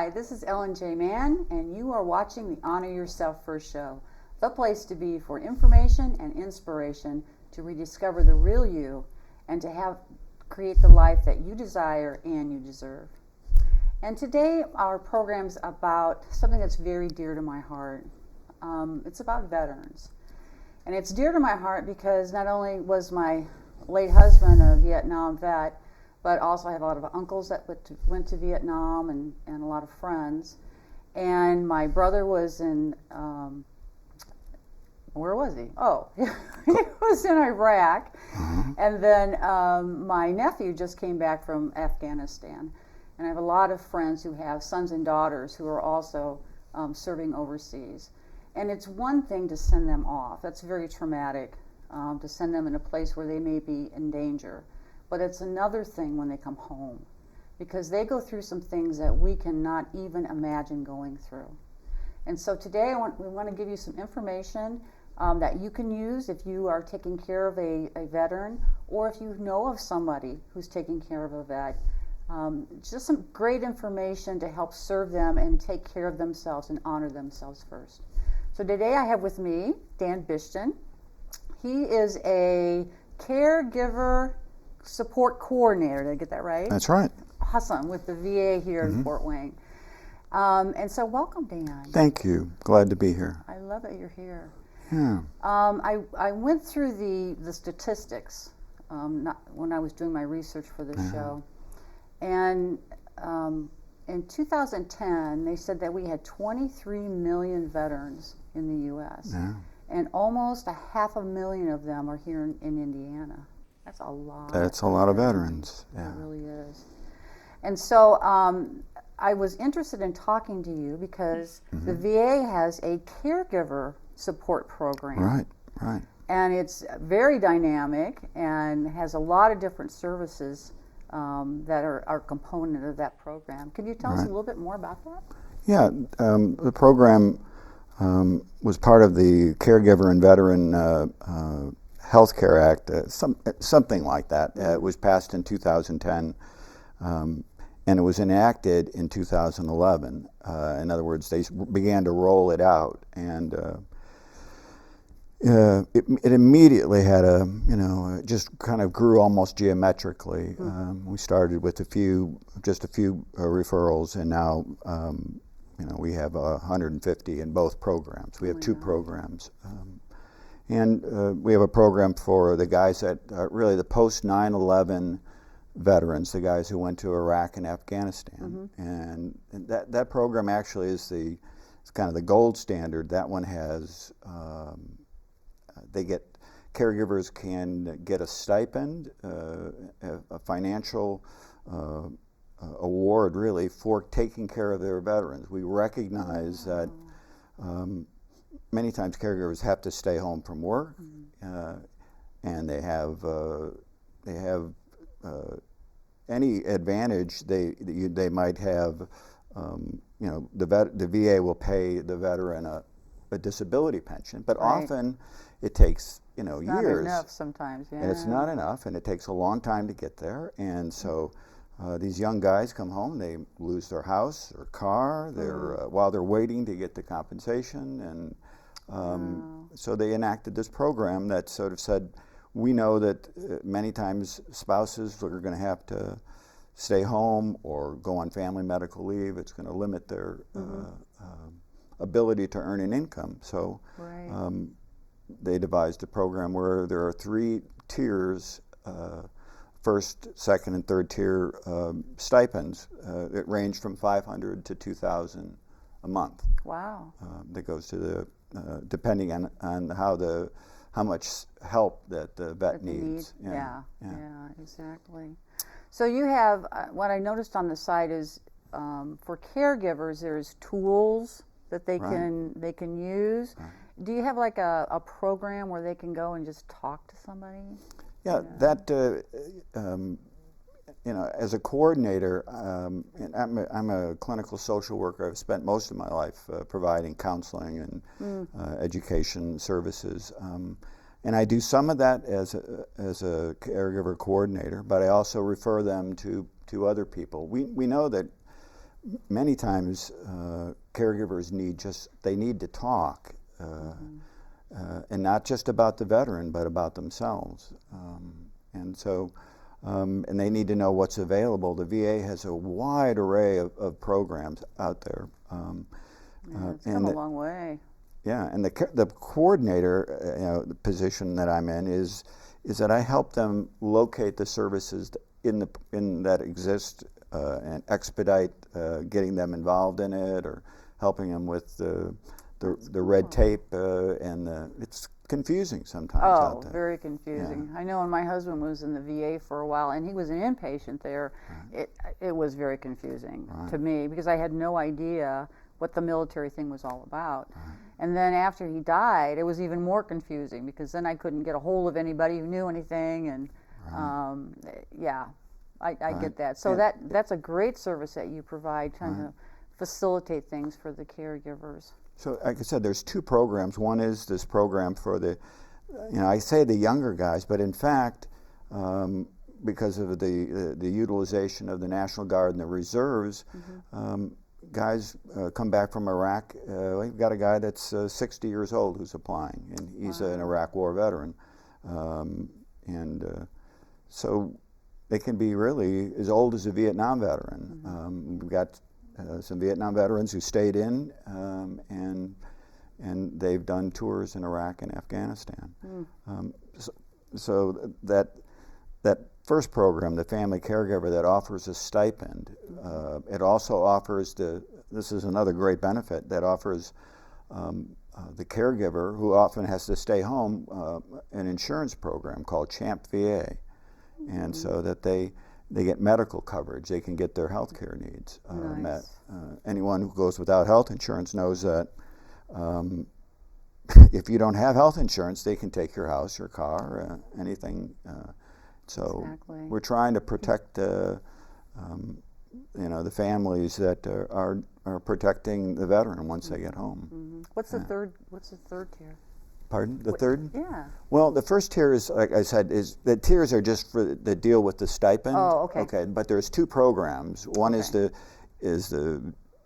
Hi, this is Ellen J. Mann, and you are watching the Honor Yourself First show, the place to be for information and inspiration to rediscover the real you and to create the life that you desire and you deserve. And today our program's about something that's very dear to my heart. It's about veterans. And it's dear to my heart because not only was my late husband a Vietnam vet, but also I have a lot of uncles that went to Vietnam and a lot of friends. And my brother was in, where was he? Oh, he was in Iraq. Mm-hmm. And then my nephew just came back from Afghanistan. And I have a lot of friends who have sons and daughters who are also serving overseas. And it's one thing to send them off. That's very traumatic, to send them in a place where they may be in danger. But it's another thing when they come home, because they go through some things that we cannot even imagine going through. And so today we want to give you some information that you can use if you are taking care of a veteran, or if you know of somebody who's taking care of a vet. Just some great information to help serve them and take care of themselves and honor themselves first. So today I have with me Dan Bishton. He is a caregiver support coordinator. Did I get that right? That's right. Awesome, with the VA here in Fort Wayne. And so welcome, Dan. Thank you. Glad to be here. I love that you're here. Yeah. I went through the statistics when I was doing my research for this show. And in 2010, they said that we had 23 million veterans in the U.S. Yeah. And almost 500,000 of them are here in Indiana. That's a lot. That's a lot of veterans. Yeah. It really is. And so I was interested in talking to you because the VA has a caregiver support program. Right, right. And it's very dynamic and has a lot of different services that are a component of that program. Could you tell us a little bit more about that? Yeah, the program was part of the Caregiver and Veteran Healthcare Act, something like that. It was passed in 2010, and it was enacted in 2011. In other words, they began to roll it out, and it immediately had it just kind of grew almost geometrically. We started with just a few referrals, and now we have 150 in both programs. We have two programs. And we have a program for the guys that really the post 9/11 veterans, the guys who went to Iraq and Afghanistan. And that program actually is it's kind of the gold standard. That one has, caregivers can get a stipend, a financial award really for taking care of their veterans. We recognize that many times caregivers have to stay home from work, and they have any advantage they might have. The VA will pay the veteran a disability pension, but often it takes years. Not enough sometimes, yeah. And it's not enough, and it takes a long time to get there. And so these young guys come home, they lose their house, their car, while they're waiting to get the compensation, and so they enacted this program that sort of said, we know that many times spouses are going to have to stay home or go on family medical leave. It's going to limit their ability to earn an income. So they devised a program where there are 3 tiers, first, second, and third tier stipends that range from $500 to $2,000 a month. Wow. That goes to the depending on how much help that the vet needs. Yeah, exactly. So you have what I noticed on the site is for caregivers, there's tools that they can use. Right. Do you have like a program where they can go and just talk to somebody? Yeah, that as a coordinator, and I'm a clinical social worker. I've spent most of my life providing counseling and education services, and I do some of that as a caregiver coordinator. But I also refer them to other people. We know that many times caregivers need to talk, and not just about the veteran, but about themselves. And so, and they need to know what's available. The VA has a wide array of programs out there. It's come a long way. Yeah, and the coordinator the position that I'm in is that I help them locate the services that exist and expedite getting them involved in it, or helping them with the red tape, and it's confusing sometimes out there. Very confusing. Yeah. I know when my husband was in the VA for a while, and he was an inpatient there, it was very confusing to me, because I had no idea what the military thing was all about. And then after he died, it was even more confusing, because then I couldn't get a hold of anybody who knew anything, and I get that. So that's a great service that you provide, trying to facilitate things for the caregivers. So, like I said, there's two programs. One is this program for the, I say the younger guys, but in fact, because of the utilization of the National Guard and the reserves, guys come back from Iraq. We've got a guy that's 60 years old who's applying, and he's an Iraq War veteran. So they can be really as old as a Vietnam veteran. We've got some Vietnam veterans who stayed in, and they've done tours in Iraq and Afghanistan. So that first program, the Family Caregiver, that offers a stipend, it also offers this is another great benefit, that offers the caregiver, who often has to stay home, an insurance program called CHAMP VA, and so that they get medical coverage. They can get their health care needs met. Anyone who goes without health insurance knows that if you don't have health insurance, they can take your house, your car, anything. So we're trying to protect the families that are protecting the veteran once they get home. What's the third tier? Pardon? The third? Yeah. Well, the first tier is, like I said, is the tiers are just for the deal with the stipend. Oh, okay. Okay, but there's two programs. One is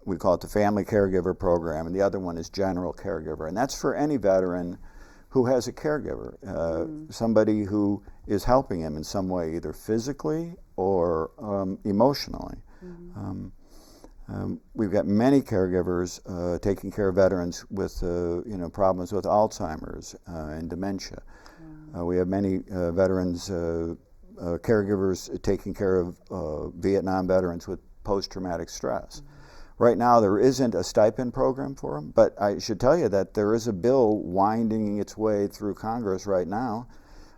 we call it the Family Caregiver program, and the other one is General Caregiver, and that's for any veteran who has a caregiver, somebody who is helping him in some way, either physically or emotionally. We've got many caregivers taking care of veterans with problems with Alzheimer's and dementia. We have many veterans, caregivers taking care of Vietnam veterans with post-traumatic stress. Right now there isn't a stipend program for them, but I should tell you that there is a bill winding its way through Congress right now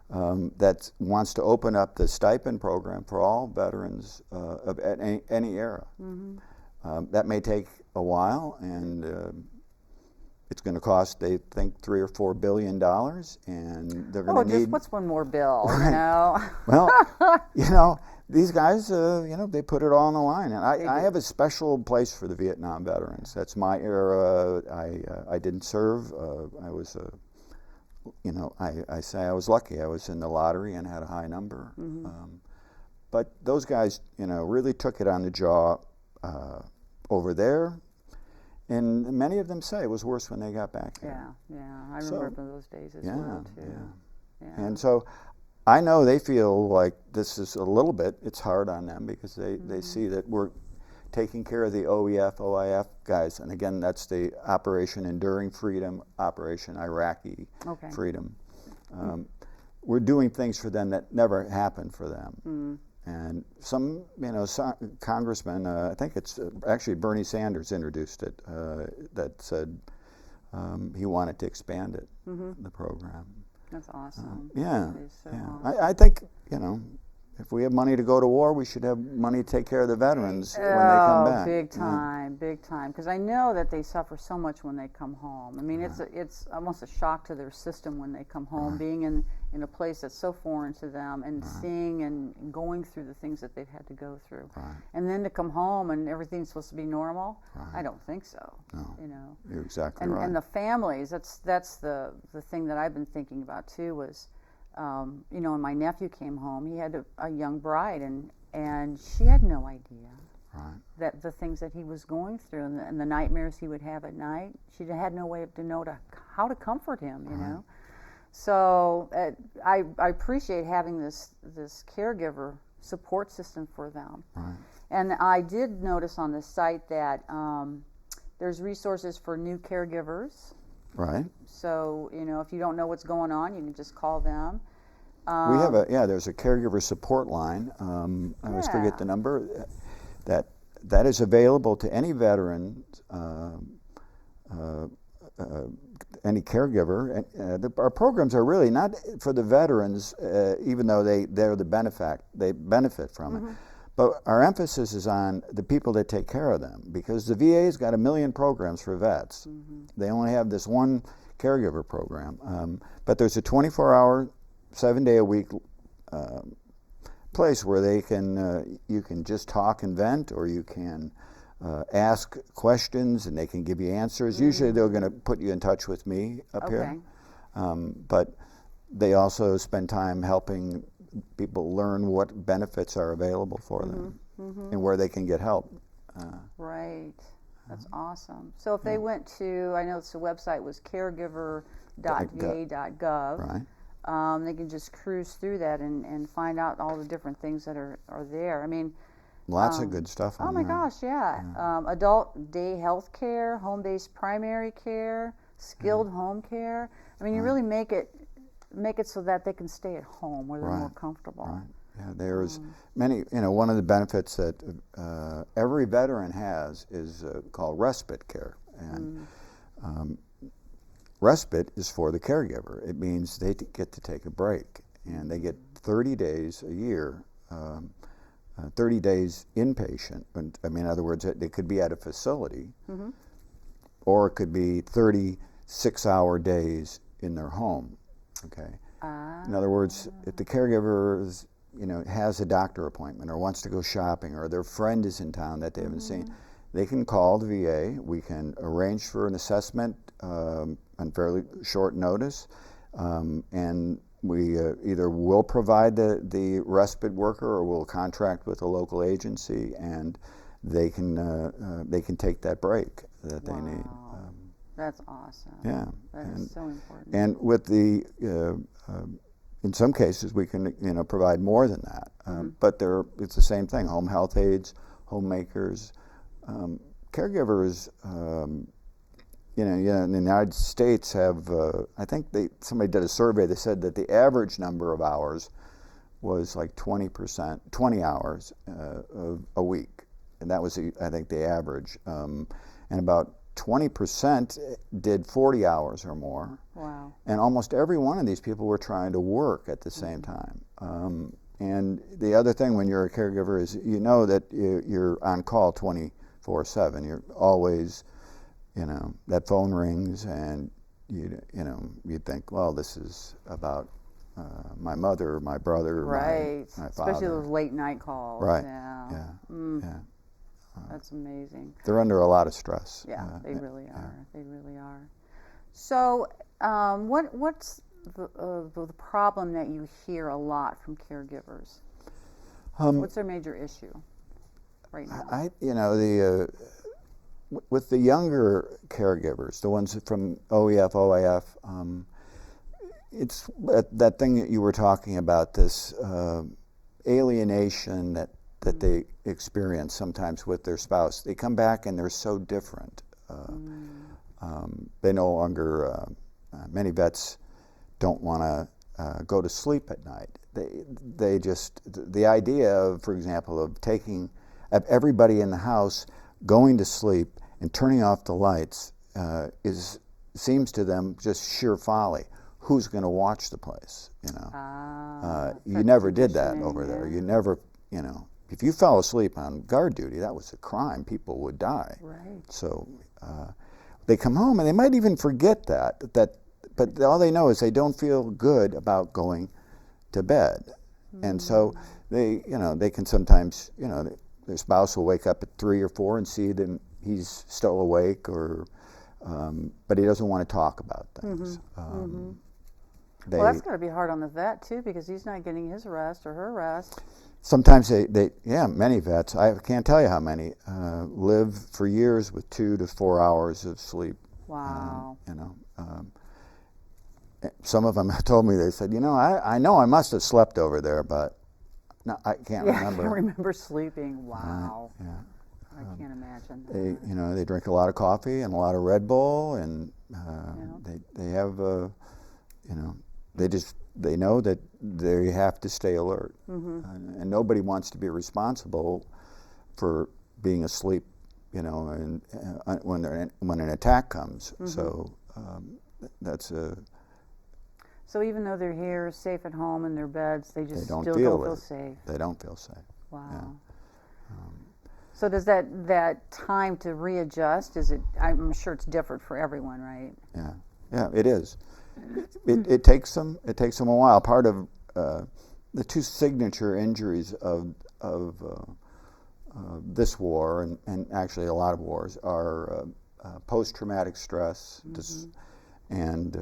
that wants to open up the stipend program for all veterans of any era. That may take a while, and it's going to cost, they think, $3 or $4 billion, and they're going to need. What's one more bill? Well, these guys, they put it all on the line, and I have a special place for the Vietnam veterans. That's my era. I didn't serve. I was I say I was lucky. I was in the lottery and had a high number. But those guys, really took it on the jaw over there, and many of them say it was worse when they got back here. I remember those days as well too. And so I know they feel like this is a little bit, it's hard on them, because they see that we're taking care of the OEF, OIF guys, and again, that's the Operation Enduring Freedom, Operation Iraqi Freedom. We're doing things for them that never happened for them. And some, congressman, I think it's actually Bernie Sanders introduced it, that said he wanted to expand it, the program. That's awesome. Awesome. I think, if we have money to go to war, we should have money to take care of the veterans when they come back. Big time. Because I know that they suffer so much when they come home. I mean, it's almost a shock to their system when they come home, being in a place that's so foreign to them, and seeing and going through the things that they've had to go through. And then to come home and everything's supposed to be normal. I don't think so. No. You're exactly right. And the families, that's the thing that I've been thinking about too, was when my nephew came home, he had a young bride, and she had no idea. that the things that he was going through and the nightmares he would have at night. She had no way to know how to comfort him, you know. So I appreciate having this caregiver support system for them. And I did notice on the site that there's resources for new caregivers. So, you know, if you don't know what's going on, you can just call them. We have there's a caregiver support line. I always forget the number. That is available to any veteran, any caregiver. Our programs are really not for the veterans, even though they benefit from it. But our emphasis is on the people that take care of them, because the VA's got 1 million programs for vets. They only have this one caregiver program. But there's a 24-hour, 7-day-a-week place where they can you can just talk and vent, or you can ask questions and they can give you answers. Usually they're going to put you in touch with me up here. But they also spend time helping people learn what benefits are available for them and where they can get help. That's awesome. So if they went to, I know the website was caregiver.va.gov. They can just cruise through that and find out all the different things that are there. I mean, lots of good stuff on there. Oh my gosh, adult day health care, home-based primary care, skilled home care. I mean, you really make it so that they can stay at home where they're more comfortable. Yeah, there's many, you know, one of the benefits that every veteran has is called respite care. And respite is for the caregiver. It means they get to take a break, and they get 30 days a year, 30 days inpatient. I mean, in other words, it could be at a facility, or it could be 36-hour days in their home. In other words, if the caregiver is, you know, has a doctor appointment or wants to go shopping, or their friend is in town that they haven't seen, they can call the VA. We can arrange for an assessment on fairly short notice, and we either will provide the respite worker, or we'll contract with a local agency, and they can take that break that they need. That's awesome. Yeah, that is so important. And with the in some cases we can, you know, provide more than that, but it's the same thing. Home health aides, homemakers, caregivers. You know, in the United States have, I think somebody did a survey that said that the average number of hours was like 20 hours a week, and that was, I think, the average. And about 20% did 40 hours or more. Wow. And almost every one of these people were trying to work at the same time. And the other thing when you're a caregiver is, you know, that you're on call 24/7. You're always, you know, that phone rings, and you think, well, this is about my mother, my brother, my father. Especially those late night calls. That's amazing. They're under a lot of stress. They really are. They really are. So, what's the problem that you hear a lot from caregivers? What's their major issue right now? With the younger caregivers, the ones from OEF, OAF, it's that thing that you were talking about, this alienation that they experience sometimes with their spouse. They come back and they're so different. They no longer, many vets don't want to go to sleep at night. They just, the idea of, for example, of everybody in the house going to sleep and turning off the lights seems to them just sheer folly. Who's going to watch the place? You know, you never did that over there. You never, you know, if you fell asleep on guard duty, that was a crime. People would die. Right. So they come home and they might even forget that, but all they know is they don't feel good about going to bed, and so they can sometimes, their spouse will wake up at 3 or 4 and see that he's still awake, or but he doesn't want to talk about things. they Well, that's got to be hard on the vet too, because he's not getting his rest or her rest. sometimes many vets, I can't tell you how many, live for years with 2 to 4 hours of sleep. Wow. Some of them told me, they said, I know I must have slept over there, but no, I can't remember. I can't remember sleeping. Wow. Yeah. I can't imagine They they drink a lot of coffee and a lot of Red Bull, and they have they know that they have to stay alert, and nobody wants to be responsible for being asleep, and when an attack comes. So that's a. So even though they're here, safe at home in their beds, they just don't still feel don't feel safe. They don't feel safe. Wow. Yeah. So does that time to readjust, I'm sure it's different for everyone, right? Yeah, it is. It takes them a while. Part of the two signature injuries of this war, and actually a lot of wars, are post-traumatic stress and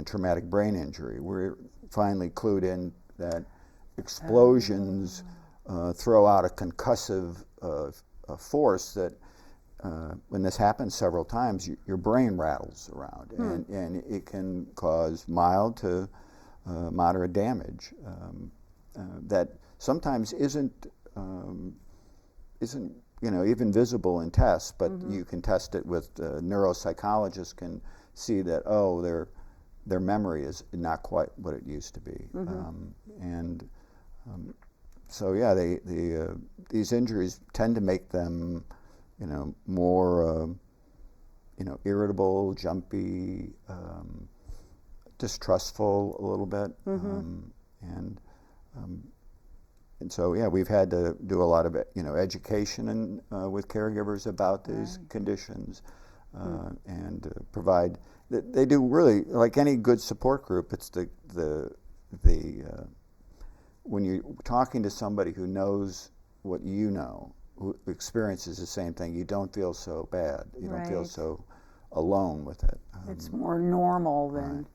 traumatic brain injury. We're finally clued in that explosions throw out a concussive force that when this happens several times, your brain rattles around, and it can cause mild to moderate damage that sometimes isn't even visible in tests, but you can test it with neuropsychologists can see that their memory is not quite what it used to be, so yeah, these injuries tend to make them, more, irritable, jumpy, distrustful a little bit, and so yeah, we've had to do a lot of education and with caregivers about these conditions, and provide. They do really, like any good support group. It's the when you're talking to somebody who knows what you know, who experiences the same thing, you don't feel so bad. You don't feel so alone with it. It's more normal than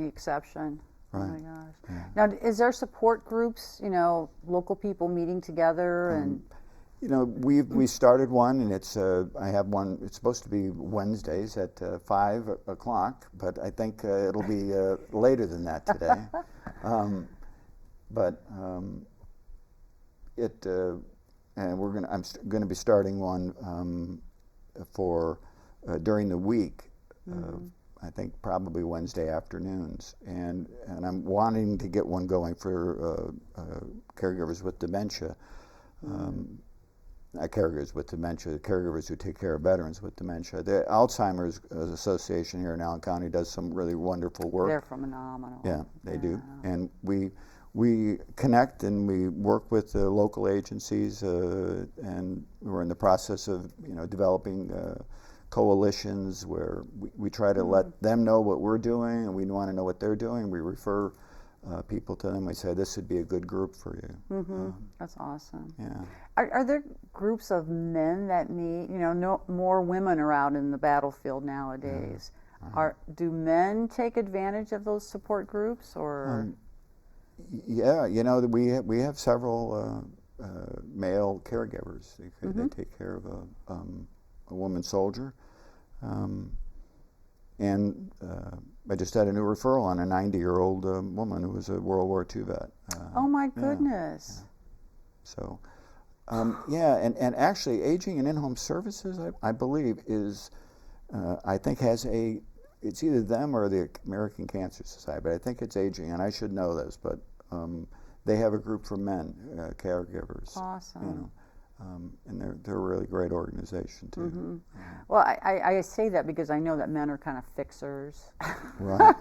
the exception. Right. Oh my gosh. Yeah. Now, is there support groups, local people meeting together and? We started one, and it's I have one. It's supposed to be Wednesdays at 5 o'clock, but I think it'll be later than that today. And I'm going to be starting one for during the week. I think probably Wednesday afternoons, and I'm wanting to get one going for caregivers with dementia. Not caregivers with dementia, caregivers who take care of veterans with dementia. The Alzheimer's Association here in Allen County does some really wonderful work. They're phenomenal. Yeah, they do. And we connect and we work with the local agencies, and we're in the process of developing coalitions where we try to let them know what we're doing, and we want to know what they're doing. We refer people to them. We say this would be a good group for you. That's awesome. Yeah. Are there groups of men that meet? More women are out in the battlefield nowadays. Do men take advantage of those support groups, or? Yeah, we have several male caregivers. They take care of a woman soldier, and I just had a new referral on a 90-year-old woman who was a World War II vet. Oh my goodness! Yeah. So, and actually, aging and in-home services, I believe, is I think has it's either them or the American Cancer Society, but I think it's aging, and I should know this, but they have a group for men, caregivers. Awesome. And they're a really great organization too. Well, I say that because I know that men are kind of fixers. Right.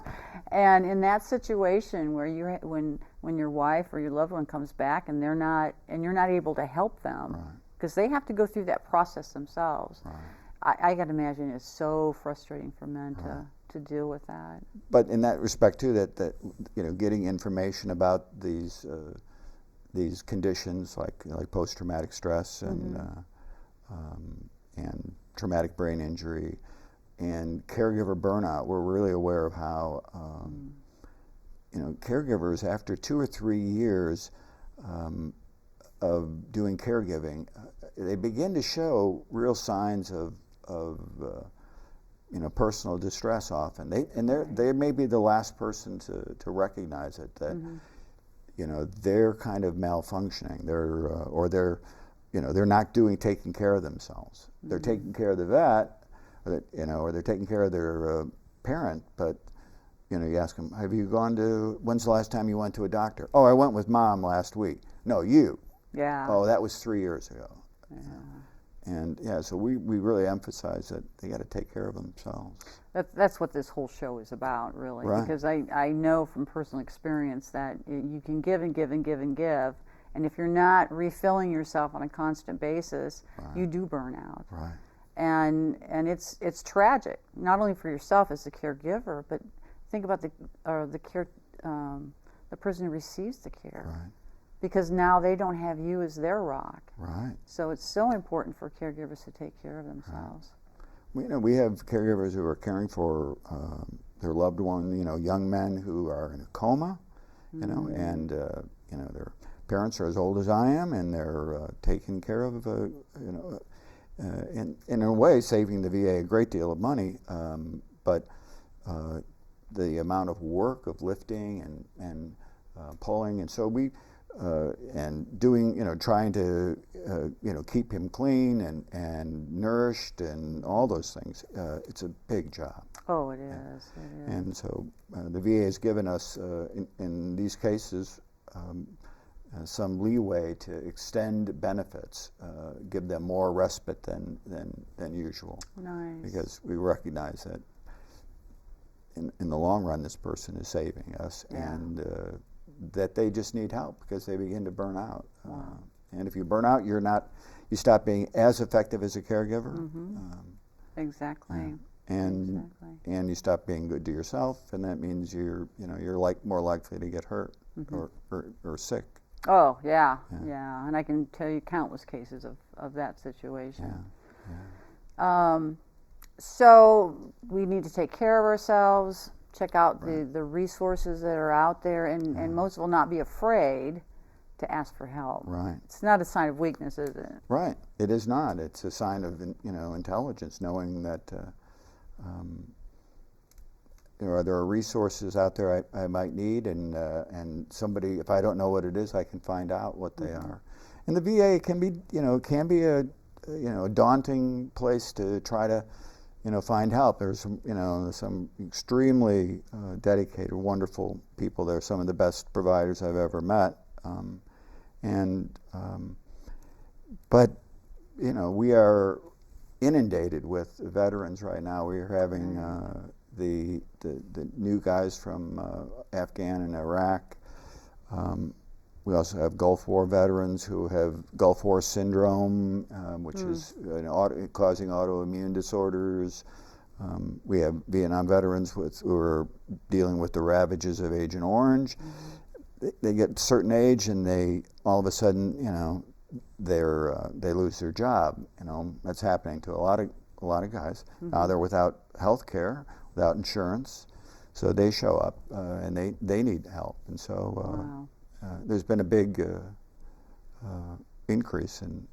And in that situation where when your wife or your loved one comes back and you're not able to help them, because they have to go through that process themselves. Right. I can imagine it's so frustrating for men to deal with that. But in that respect too, that getting information about these conditions like post-traumatic stress and traumatic brain injury and caregiver burnout, we're really aware of how caregivers, after 2 or 3 years of doing caregiving, they begin to show real signs of personal distress often. They may be the last person to recognize it, that they're kind of malfunctioning. They're not taking care of themselves. They're taking care of the vet, or they're taking care of their parent, but you ask them, when's the last time you went to a doctor? Oh, I went with Mom last week. No, you. Yeah. Oh, that was 3 years ago. Yeah. And so we really emphasize that they got to take care of themselves. That's what this whole show is about, really. Right. Because I know from personal experience that you can give and give and give and give, and if you're not refilling yourself on a constant basis, you do burn out. Right. And it's tragic, not only for yourself as a caregiver, but think about the person who receives the care. Right. Because now they don't have you as their rock. Right. So it's so important for caregivers to take care of themselves. Right. We have caregivers who are caring for their loved one, young men who are in a coma, and their parents are as old as I am, and they're taking care of, in a way, saving the VA a great deal of money, but the amount of work of lifting and pulling, and so we. And doing, trying to, keep him clean and nourished and all those things. It's a big job. Oh, it is. It is. And so the VA has given us, in these cases, some leeway to extend benefits, give them more respite than usual. Nice. Because we recognize that in the long run, this person is saving us, and that they just need help because they begin to burn out. Wow. And if you burn out, you stop being as effective as a caregiver. Mm-hmm. Exactly. And you stop being good to yourself, and that means you're more likely to get hurt or sick. Oh yeah, and I can tell you countless cases of that situation. Yeah. So we need to take care of ourselves. Check out the resources that are out there, and most of all, not be afraid to ask for help. Right. It's not a sign of weakness, is it? Right. It is not. It's a sign of intelligence, knowing that there are resources out there I might need, and somebody, if I don't know what it is, I can find out what they are. And the VA can be a daunting place to try to find help. There's some extremely dedicated, wonderful people there. Some of the best providers I've ever met, but we are inundated with veterans right now. We are having the new guys from Afghan and Iraq. We also have Gulf War veterans who have Gulf War syndrome, which is causing autoimmune disorders. We have Vietnam veterans who are dealing with the ravages of Agent Orange. They get a certain age, and they all of a sudden, they lose their job. That's happening to a lot of guys. Now they're without health care, without insurance, so they show up and they need help, and so. There's been a big increase in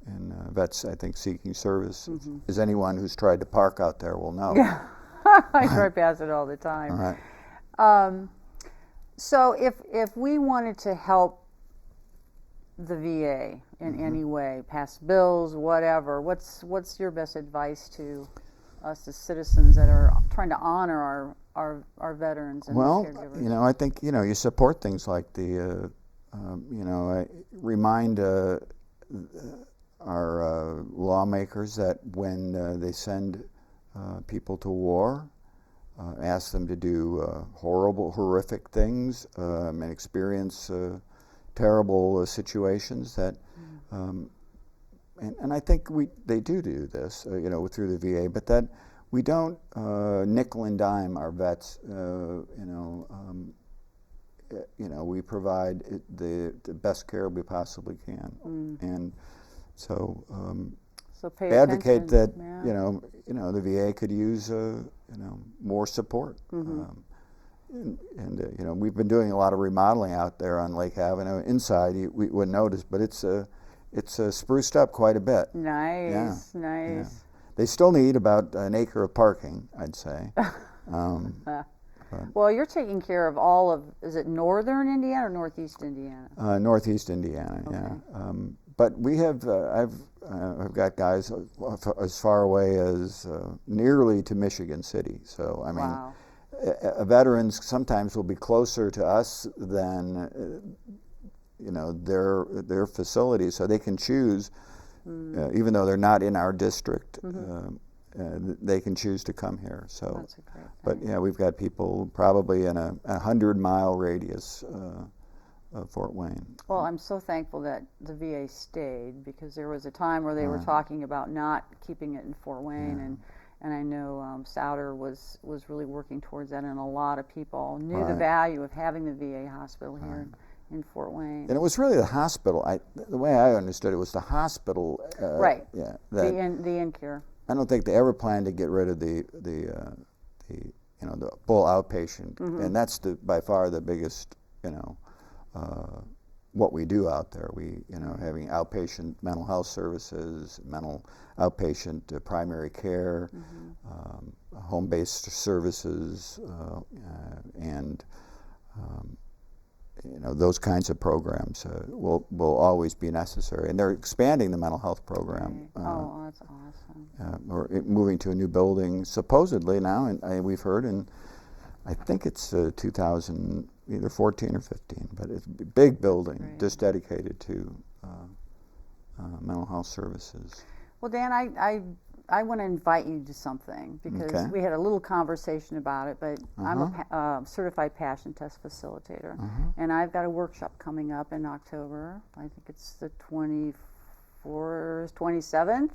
vets, I think, seeking service. As anyone who's tried to park out there will know. Yeah, I drive past it all the time. All right. So if we wanted to help the VA in any way, pass bills, whatever, what's your best advice to us as citizens that are trying to honor our veterans and caregivers? I think you support things like the. I remind our lawmakers that when they send people to war, ask them to do horrific things and experience terrible situations that, and I think they do this, through the VA, but that we don't nickel and dime our vets, we provide the best care we possibly can, and so pay advocate attention. that the VA could use more support. we've been doing a lot of remodeling out there on Lake Avenue. Inside, we wouldn't notice, but it's spruced up quite a bit. Nice, Yeah. nice. Yeah. They still need about an acre of parking, I'd say. Well, you're taking care of all of, is it northern Indiana or northeast Indiana? Northeast Indiana, Okay. yeah. But we have, I've got guys as far away as nearly to Michigan City. So, I mean, Wow. Veterans sometimes will be closer to us than, their facilities, so they can choose, even though they're not in our district, they can choose to come here. So, That's a great thing. but yeah, we've got people probably in a 100-mile radius of Fort Wayne. Well, I'm so thankful that the VA stayed, because there was a time where they were talking about not keeping it in Fort Wayne, and I know Souter was really working towards that, and a lot of people knew the value of having the VA hospital here in Fort Wayne. And it was really the hospital. The way I understood it was the hospital. Right. Yeah. The in-care. I don't think they ever planned to get rid of the full outpatient, and that's by far the biggest, what we do out there. We, having outpatient mental health services, outpatient primary care, home-based services, and those kinds of programs will always be necessary. And they're expanding the mental health program. Oh, that's awesome. Or moving to a new building, supposedly now, and we've heard, and I think it's 2000, either 14 or 15, but it's a big building just dedicated to mental health services. Well, Dan, I want to invite you to something, because we had a little conversation about it, but I'm a certified passion test facilitator, and I've got a workshop coming up in October. I think it's the 27th,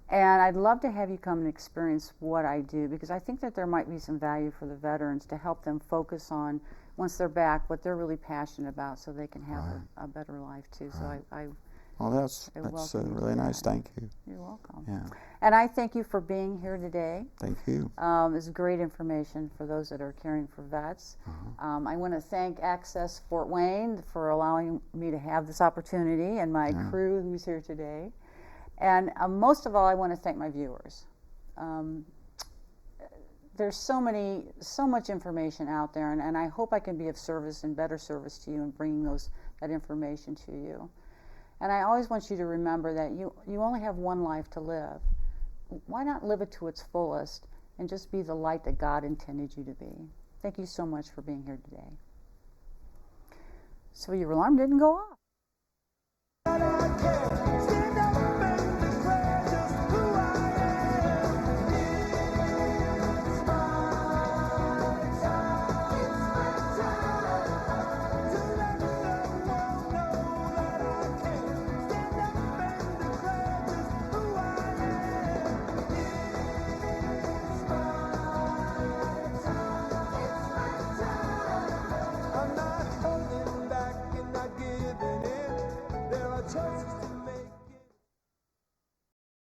and I'd love to have you come and experience what I do, because I think that there might be some value for the veterans to help them focus on, once they're back, what they're really passionate about, so they can have a better life too. So Well, that's really nice. Thank you. You're welcome. Yeah. And I thank you for being here today. Thank you. It's great information for those that are caring for vets. I want to thank Access Fort Wayne for allowing me to have this opportunity, and my crew who's here today. And most of all, I want to thank my viewers. There's so much information out there, and I hope I can be of service and better service to you in bringing that information to you. And I always want you to remember that you only have one life to live. Why not live it to its fullest and just be the light that God intended you to be? Thank you so much for being here today. So your alarm didn't go off.